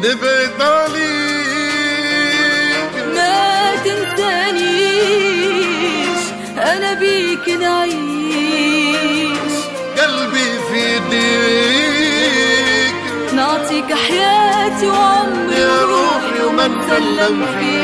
نبعد عليك، ما تنسانيش أنا بيك نعيش، قلبي في ايديك، نعطيك حياتي وعمري يا روحي وما نسلم فيك.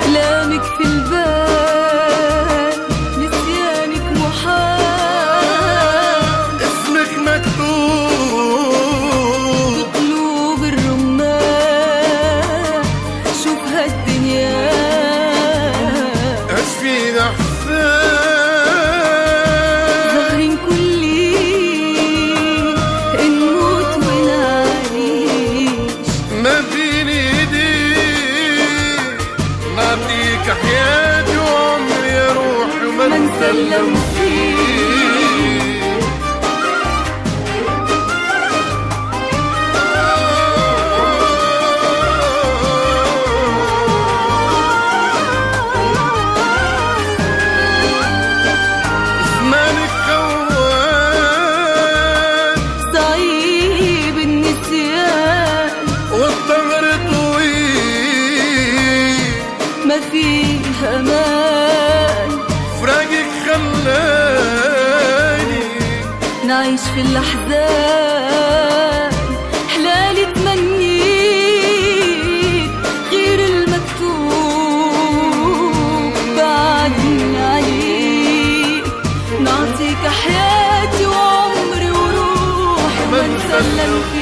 كلامك في البال، نسيانك محال، اسمك مكتوب قلوب الرمان، شوف هالدنيا عش فينا احسان، ظهرين كلي نموت ونعيش، ما بين ايديك نعطيك حياتي وعمري يا روحي وما ما نسلم فيك. زمانك خوان صعيب النسيان، والظهر طويل ما فيه أمان، فراقك خلاني نعيش في الأحزان، حلالي تمنيت غير المكتوب بعدني عليك، نعطيك حياتي وعمري وروحي ما نسلم فيك.